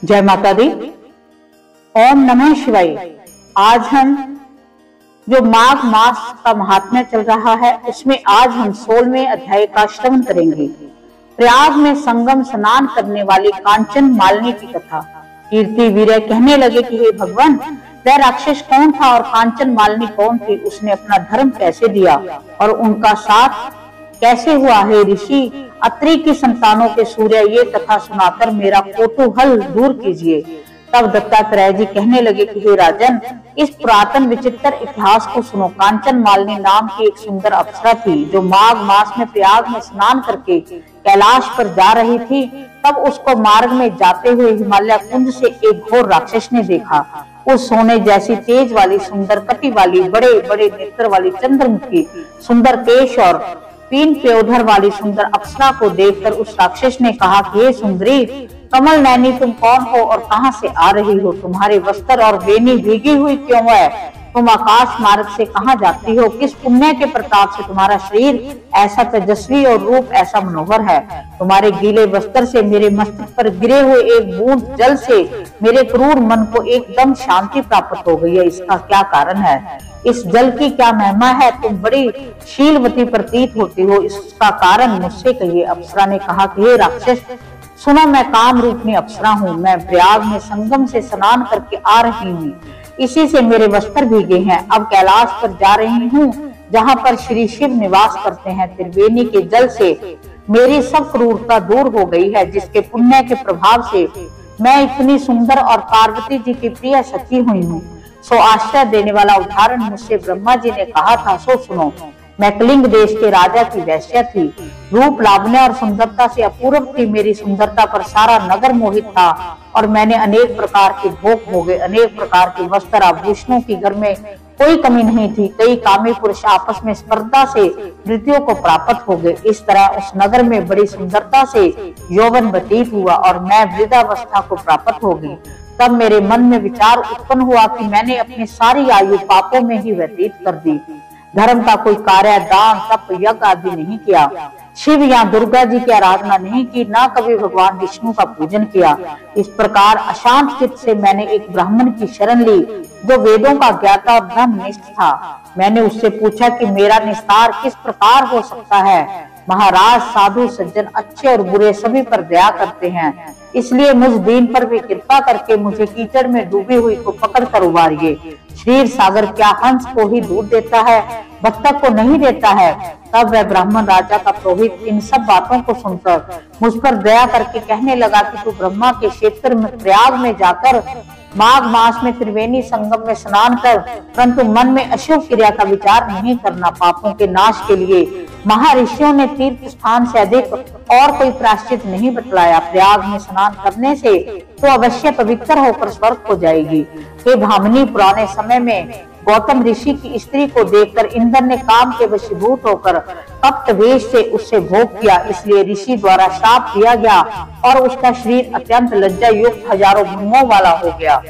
जय माता दी। ओम नमः शिवाय। आज हम जो माघ मास का महात्म्य चल रहा है उसमें आज हम 16वें अध्याय का श्रवण करेंगे। प्रयाग में संगम स्नान करने वाली कांचन मालिनी की कथा। कीर्ति वीर्य कहने लगे कि हे भगवान, वह राक्षस कौन था और कांचन मालिनी कौन थी? उसने अपना धर्म कैसे दिया और उनका साथ कैसे हुआ? हे ऋषि, अत्रि की संतानों के सूर्य, ये कथा सुनाकर मेरा कौतूहल दूर कीजिए। तब दत्तात्रेय जी कहने लगे कि हे राजन, इस पुरातन विचित्र इतिहास को सुनो। कांचन मालिनी नाम की एक सुंदर अप्सरा थी जो माघ मास में प्रयाग में स्नान करके कैलाश पर जा रही थी। तब उसको मार्ग में जाते हुए हिमालय कुंज से एक घोर राक्षस ने देखा। उस सोने जैसी तेज वाली, सुंदर कटी वाली, बड़े बड़े नेत्र वाली, चंद्रमुखी, सुंदर केश और तीन प्योधर वाली सुंदर अप्सरा को देखकर उस राक्षस ने कहा कि हे सुंदरी, कमल नैनी, तुम कौन हो और कहां से आ रही हो? तुम्हारे वस्त्र और वेणी भीगी हुई क्यों है? तुम आकाश मार्ग से कहां जाती हो? किस पुण्य के प्रताप से तुम्हारा शरीर ऐसा तेजस्वी और रूप ऐसा मनोहर है? तुम्हारे गीले वस्त्र से मेरे मस्तक पर गिरे हुए एक बूंद जल से मेरे क्रूर मन को एकदम शांति प्राप्त हो गई है। इसका क्या कारण है? इस जल की क्या महिमा है? तुम बड़ी शीलवती प्रतीत होती हो, इसका कारण मुझसे कहिए। अप्सरा ने कहा कि हे राक्षस, सुनो, मैं काम रूपनी अप्सरा हूँ। मैं प्रयाग में संगम से स्नान करके आ रही हूँ, इसी से मेरे वस्त्र भीगे हैं। अब कैलाश पर जा रही हूँ जहाँ पर श्री शिव निवास करते हैं। त्रिवेणी के जल से मेरी सब क्रूरता दूर हो गई है, जिसके पुण्य के प्रभाव से मैं इतनी सुंदर और पार्वती जी की प्रिय सखी हुई हूँ। सो आश्रय देने वाला उदाहरण मुझसे ब्रह्मा जी ने कहा था, सो सुनो। मैं कलिंग देश के राजा की वैश्या थी, रूप लावण्य और सुंदरता से अपूर्व थी। मेरी सुंदरता पर सारा नगर मोहित था और मैंने अनेक प्रकार के भोग भोगे। अनेक प्रकार के वस्त्र आभूषणों की घर में कोई कमी नहीं थी। कई कामी पुरुष आपस में स्पर्धा से मृत्यु को प्राप्त हो गए। इस तरह उस नगर में बड़ी सुंदरता से यौवन व्यतीत हुआ और मैं वृद्धावस्था को प्राप्त हो गई। तब मेरे मन में विचार उत्पन्न हुआ कि मैंने अपनी सारी आयु पापों में ही व्यतीत कर दी। धर्म का कोई कार्य, दान, तप, यज्ञ आदि नहीं किया। शिव या दुर्गा जी की आराधना नहीं की, ना कभी भगवान विष्णु का पूजन किया। इस प्रकार अशांत चित्त से मैंने एक ब्राह्मण की शरण ली जो वेदों का ज्ञाता और ब्रह्मनिष्ठ था। मैंने उससे पूछा कि मेरा निस्तार किस प्रकार हो सकता है? महाराज, साधु सज्जन अच्छे और बुरे सभी पर दया करते हैं, इसलिए मुझ दीन पर भी कृपा करके मुझे कीचड़ में डूबी हुई को पकड़ कर उबारिए। क्षीर सागर क्या हंस को ही दूध देता है, बत्तख को नहीं देता है? तब वह ब्राह्मण राजा का पुरोहित इन सब बातों को सुनकर मुझ पर दया करके कहने लगा कि तू ब्रह्मा के क्षेत्र में प्रयाग में जाकर माघ मास में त्रिवेणी संगम में स्नान कर, परंतु मन में अशुभ क्रिया का विचार नहीं करना। पापों के नाश के लिए महर्षियों ने तीर्थ स्थान से अधिक और कोई प्रायश्चित नहीं बतलाया। प्रयाग में स्नान करने से तो अवश्य पवित्र होकर स्वर्ग को जाएगी। हे भामिनी, पुराने समय में गौतम ऋषि की स्त्री को देखकर इंद्र ने काम के वशीभूत होकर कपट वेश से उससे भोग किया, इसलिए ऋषि द्वारा शाप दिया गया और उसका शरीर अत्यंत लज्जा युक्त हजारों भंगों वाला हो गया।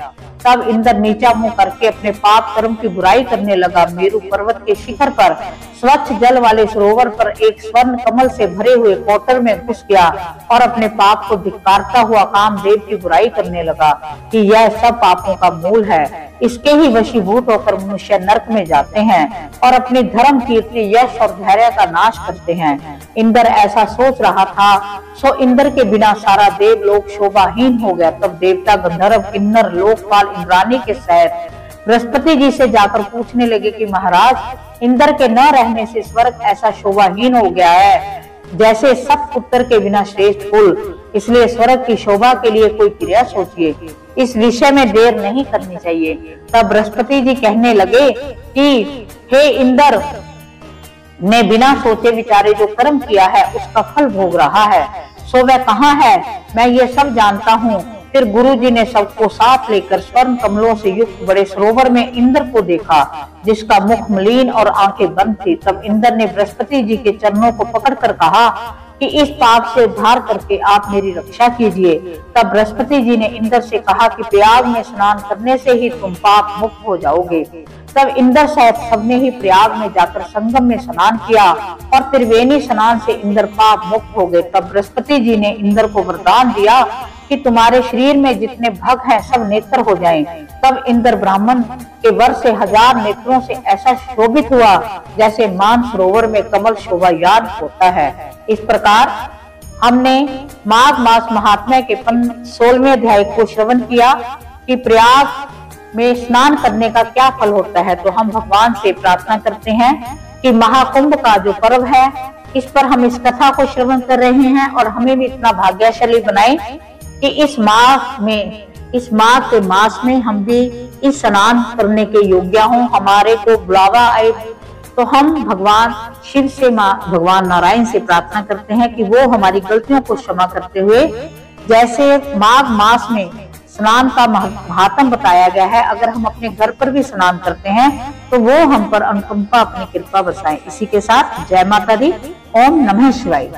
तब इंद्र नीचा मुंह करके अपने पाप कर्म की बुराई करने लगा। मेरु पर्वत के शिखर पर स्वच्छ जल वाले सरोवर पर एक स्वर्ण कमल से भरे हुए कोटर में घुस गया और अपने पाप को धिक्कारता हुआ कामदेव की बुराई करने लगा कि यह सब पापों का मूल है। इसके ही वशीभूत होकर मनुष्य नरक में जाते हैं और अपने धर्म, कीर्ति, यश और धैर्य का नाश करते हैं। इंद्र ऐसा सोच रहा था, सो इंद्र के बिना सारा देवलोक शोभाहीन हो गया। तब देवता, गंधर्व, किन्नर, लोकपाल इंद्राणी के सहित बृहस्पति जी से जाकर पूछने लगे कि महाराज, इंद्र के न रहने से स्वर्ग ऐसा शोभाहीन हो गया है जैसे सब पुत्र के बिना श्रेष्ठ कुल। इसलिए स्वर्ग की शोभा के लिए कोई क्रिया सोचिए, इस विषय में देर नहीं करनी चाहिए। तब बृहस्पति जी कहने लगे कि हे इंद्र ने बिना सोचे विचारे जो कर्म किया है उसका फल भोग रहा है, सो वह कहाँ है? मैं ये सब जानता हूँ। फिर गुरु जी ने सबको साथ लेकर स्वर्ण कमलों से युक्त बड़े सरोवर में इंद्र को देखा, जिसका मुख मलिन और आंखें बंद थी। तब इंद्र ने बृहस्पति जी के चरणों को पकड़कर कहा कि इस पाप से उद्धार करके आप मेरी रक्षा कीजिए। तब बृहस्पति जी ने इंद्र से कहा कि प्रयाग में स्नान करने से ही तुम पाप मुक्त हो जाओगे। तब इंद्र सहित सबने ही प्रयाग में जाकर संगम में स्नान किया और त्रिवेणी स्नान से इंद्र पाप मुक्त हो गए। तब बृहस्पति जी ने इंद्र को वरदान दिया कि तुम्हारे शरीर में जितने भग हैं सब नेत्र हो जाएं। तब इंद्र ब्राह्मण के वर से 1000 नेत्रों से ऐसा शोभित हुआ जैसे मानसरोवर में कमल शोभा याद होता है। इस प्रकार हमने माघ मास महात्म्य के 16वें अध्याय को श्रवण किया कि प्रयाग में स्नान करने का क्या फल होता है। तो हम भगवान से प्रार्थना करते हैं कि महाकुंभ का जो पर्व है इस पर हम इस कथा को श्रवण कर रहे हैं और हमें भी इतना भाग्यशाली बनाए कि इस माघ के मास में हम भी इस स्नान करने के योग्य हों, हमारे को बुलावा आए। तो हम भगवान शिव से भगवान नारायण से प्रार्थना करते हैं कि वो हमारी गलतियों को क्षमा करते हुए, जैसे माघ मास में स्नान का महात्म बताया गया है, अगर हम अपने घर पर भी स्नान करते हैं तो वो हम पर अनुकंपा अपनी कृपा बरसाएं। इसी के साथ जय माता दी। ओम नमः शिवाय।